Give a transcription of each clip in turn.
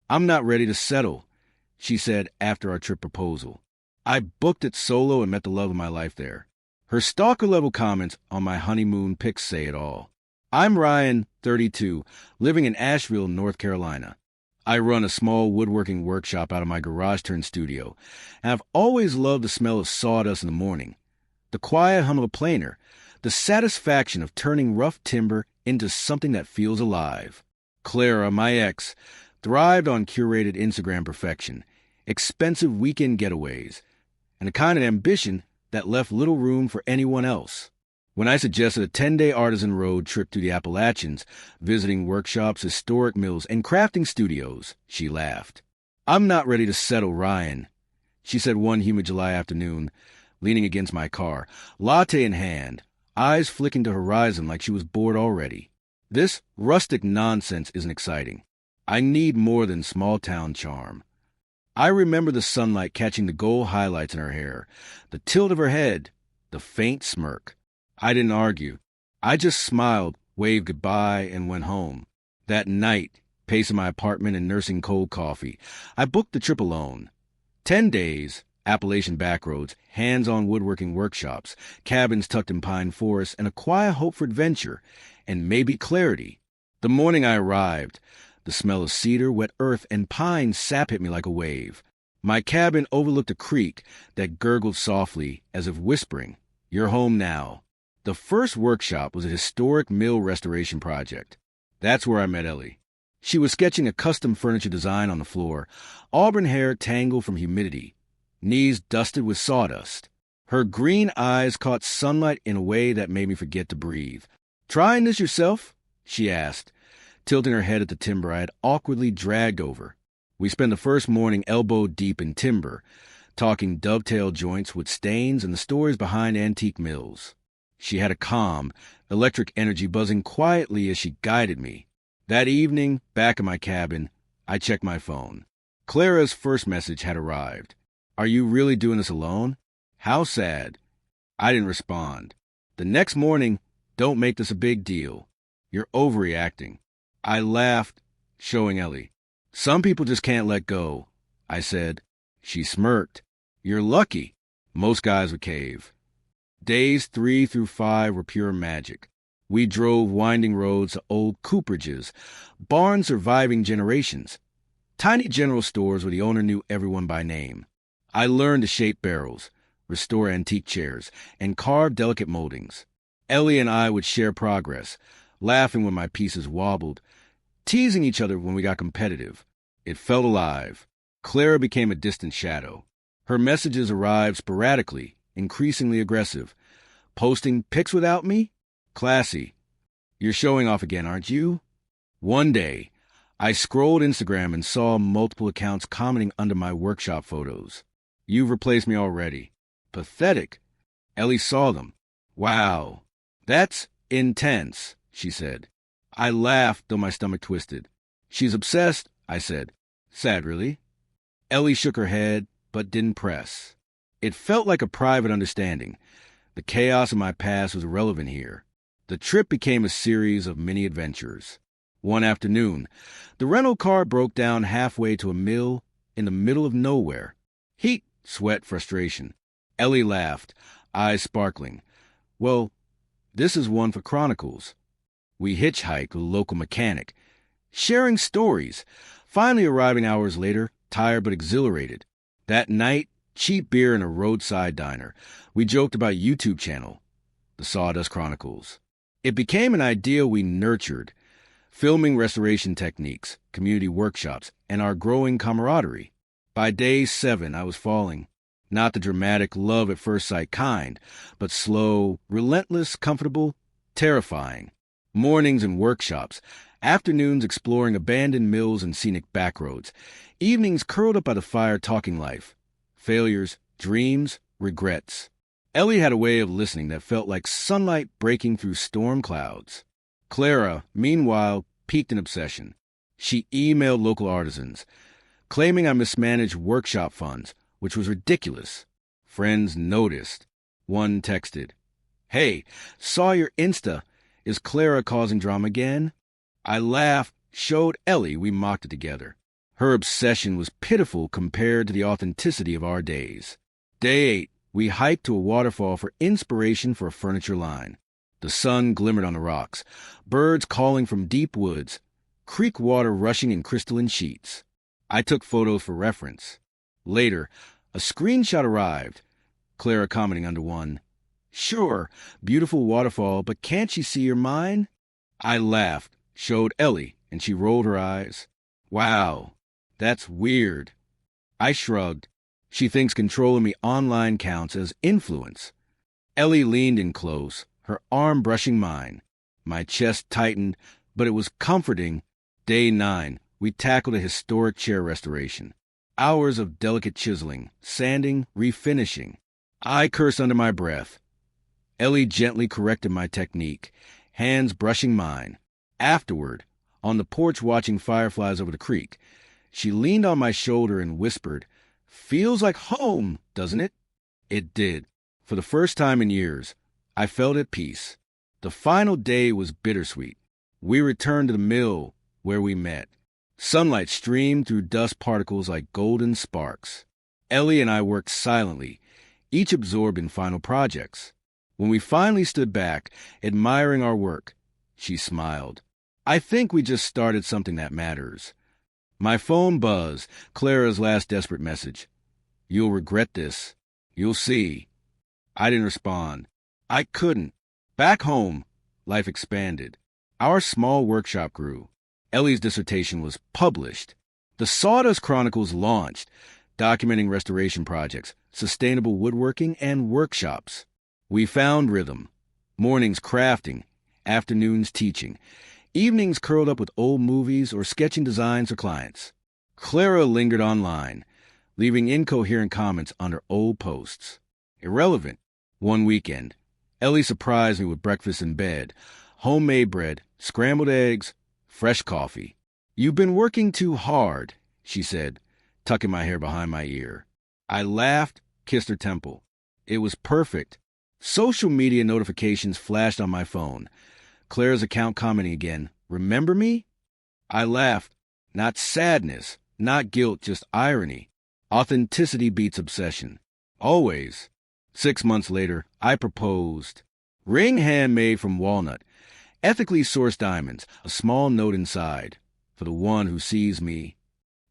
"I'm not ready to settle," she said after our trip proposal. "I booked it solo and met the love of my life there." Her Stalker-Level comments on my Honeymoon Pics say it all. I'm Ryan, 32, living in Asheville, North Carolina. I run a small woodworking workshop out of my garage-turned studio, and I've always loved the smell of sawdust in the morning, the quiet hum of a planer, the satisfaction of turning rough timber into something that feels alive. Clara, my ex, thrived on curated Instagram perfection, expensive weekend getaways, and a kind of ambition that left little room for anyone else. When I suggested a 10-day artisan road trip through the Appalachians, visiting workshops, historic mills, and crafting studios, she laughed. "I'm not ready to settle, Ryan," she said one humid July afternoon, leaning against my car, latte in hand, eyes flicking to horizon like she was bored already. "This rustic nonsense isn't exciting. I need more than small-town charm." I remember the sunlight catching the gold highlights in her hair, the tilt of her head, the faint smirk. I didn't argue. I just smiled, waved goodbye, and went home. That night, pacing my apartment and nursing cold coffee, I booked the trip alone. 10 days, Appalachian backroads, hands-on woodworking workshops, cabins tucked in pine forests, and a quiet hope for adventure, and maybe clarity. The morning I arrived, the smell of cedar, wet earth, and pine sap hit me like a wave. My cabin overlooked a creek that gurgled softly, as if whispering, "You're home now." The first workshop was a historic mill restoration project. That's where I met Ellie. She was sketching a custom furniture design on the floor, auburn hair tangled from humidity, knees dusted with sawdust. Her green eyes caught sunlight in a way that made me forget to breathe. "Trying this yourself?" she asked, tilting her head at the timber I had awkwardly dragged over. We spent the first morning elbow deep in timber, talking dovetail joints with stains and the stories behind antique mills. She had a calm, electric energy buzzing quietly as she guided me. That evening, back in my cabin, I checked my phone. Clara's first message had arrived. "Are you really doing this alone? How sad." I didn't respond. The next morning, "Don't make this a big deal. You're overreacting." I laughed, showing Ellie. "Some people just can't let go," I said. She smirked. "You're lucky. Most guys would cave." Days 3 through 5 were pure magic. We drove winding roads to old cooperages, barns surviving generations, tiny general stores where the owner knew everyone by name. I learned to shape barrels, restore antique chairs, and carve delicate moldings. Ellie and I would share progress, laughing when my pieces wobbled, teasing each other when we got competitive. It felt alive. Clara became a distant shadow. Her messages arrived sporadically, increasingly aggressive. "Posting pics without me? Classy. You're showing off again, aren't you?" One day, I scrolled Instagram and saw multiple accounts commenting under my workshop photos. "You've replaced me already." Pathetic. Ellie saw them. "Wow. That's intense," she said. I laughed, though my stomach twisted. "She's obsessed," I said. "Sad, really?" Ellie shook her head, but didn't press. It felt like a private understanding. The chaos of my past was irrelevant here. The trip became a series of mini adventures. One afternoon, the rental car broke down halfway to a mill in the middle of nowhere. Heat, sweat, frustration. Ellie laughed, eyes sparkling. "Well, this is one for Chronicles." We hitchhiked with a local mechanic, sharing stories, finally arriving hours later, tired but exhilarated. That night, cheap beer in a roadside diner. We joked about a YouTube channel, the Sawdust Chronicles. It became an idea we nurtured, filming restoration techniques, community workshops, and our growing camaraderie. By day 7, I was falling. Not the dramatic love at first sight kind, but slow, relentless, comfortable, terrifying. Mornings in workshops, afternoons exploring abandoned mills and scenic backroads, evenings curled up by the fire talking life. Failures, dreams, regrets. Ellie had a way of listening that felt like sunlight breaking through storm clouds. Clara, meanwhile, piqued in obsession. She emailed local artisans, claiming I mismanaged workshop funds, which was ridiculous. Friends noticed. One texted, "Hey, saw your Insta. Is Clara causing drama again?" I laughed, showed Ellie we mocked it together. Her obsession was pitiful compared to the authenticity of our days. Day 8, we hiked to a waterfall for inspiration for a furniture line. The sun glimmered on the rocks, birds calling from deep woods, creek water rushing in crystalline sheets. I took photos for reference. Later, a screenshot arrived, Clara commenting under one. "Sure, beautiful waterfall, but can't you see your mind?" I laughed, showed Ellie, and she rolled her eyes. "Wow, that's weird." I shrugged. She thinks controlling me online counts as influence. Ellie leaned in close, her arm brushing mine. My chest tightened, but it was comforting. Day 9, we tackled a historic chair restoration. Hours of delicate chiseling, sanding, refinishing. I cursed under my breath. Ellie gently corrected my technique, hands brushing mine. Afterward, on the porch watching fireflies over the creek, she leaned on my shoulder and whispered, "Feels like home, doesn't it?" It did. For the first time in years, I felt at peace. The final day was bittersweet. We returned to the mill where we met. Sunlight streamed through dust particles like golden sparks. Ellie and I worked silently, each absorbed in final projects. When we finally stood back, admiring our work, she smiled. "I think we just started something that matters." My phone buzzed, Clara's last desperate message. "You'll regret this. You'll see." I didn't respond. I couldn't. Back home, life expanded. Our small workshop grew. Ellie's dissertation was published. The Sawdust Chronicles launched, documenting restoration projects, sustainable woodworking, and workshops. We found rhythm. Mornings crafting, afternoons teaching, evenings curled up with old movies or sketching designs for clients. Clara lingered online, leaving incoherent comments under old posts. Irrelevant. One weekend, Ellie surprised me with breakfast in bed, homemade bread, scrambled eggs, fresh coffee. "You've been working too hard," she said, tucking my hair behind my ear. I laughed, kissed her temple. It was perfect. Social media notifications flashed on my phone. Clara's account commenting again, "Remember me?" I laughed. Not sadness, not guilt, just irony. Authenticity beats obsession. Always. 6 months later, I proposed. Ring handmade from walnut. Ethically sourced diamonds, a small note inside. For the one who sees me.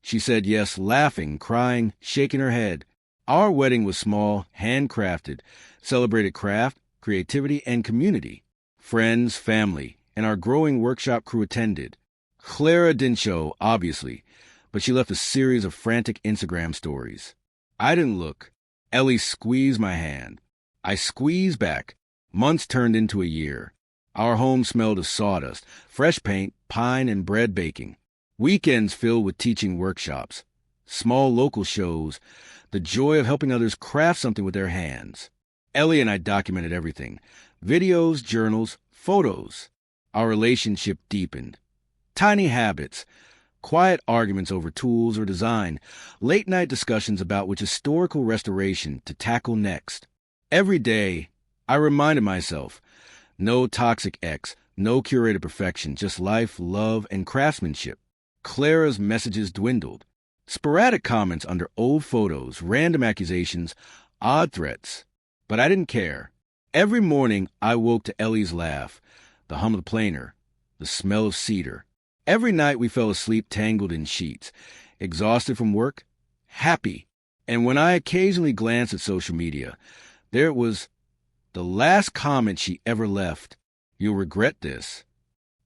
She said yes, laughing, crying, shaking her head. Our wedding was small, handcrafted, celebrated craft, creativity, and community. Friends, family, and our growing workshop crew attended. Clara didn't show, obviously, but she left a series of frantic Instagram stories. I didn't look. Ellie squeezed my hand. I squeezed back. Months turned into a year. Our home smelled of sawdust, fresh paint, pine, and bread baking. Weekends filled with teaching workshops. Small local shows. The joy of helping others craft something with their hands. Ellie and I documented everything. Videos, journals, photos. Our relationship deepened. Tiny habits. Quiet arguments over tools or design. Late-night discussions about which historical restoration to tackle next. Every day, I reminded myself, no toxic ex, no curated perfection, just life, love, and craftsmanship. Clara's messages dwindled. Sporadic comments under old photos, random accusations, odd threats. But I didn't care. Every morning, I woke to Ellie's laugh, the hum of the planer, the smell of cedar. Every night we fell asleep tangled in sheets, exhausted from work, happy. And when I occasionally glanced at social media, there it was, the last comment she ever left. "You'll regret this."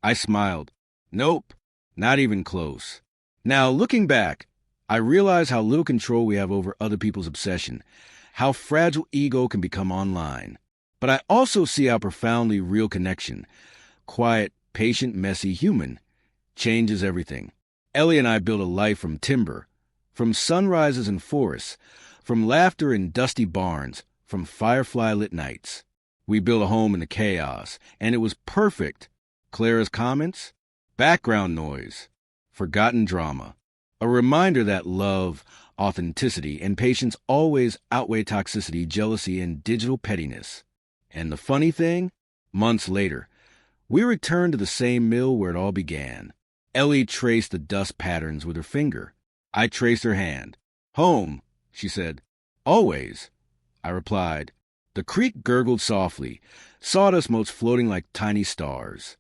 I smiled. Nope, not even close. Now, looking back, I realize how little control we have over other people's obsession, how fragile ego can become online. But I also see how profoundly real connection, quiet, patient, messy, human, changes everything. Ellie and I built a life from timber, from sunrises in forests, from laughter in dusty barns, from firefly-lit nights. We built a home in the chaos, and it was perfect. Clara's comments? Background noise. Forgotten drama. A reminder that love, authenticity, and patience always outweigh toxicity, jealousy, and digital pettiness. And the funny thing? Months later, we returned to the same mill where it all began. Ellie traced the dust patterns with her finger. I traced her hand. Home, she said. Always, I replied. The creek gurgled softly, sawdust motes floating like tiny stars.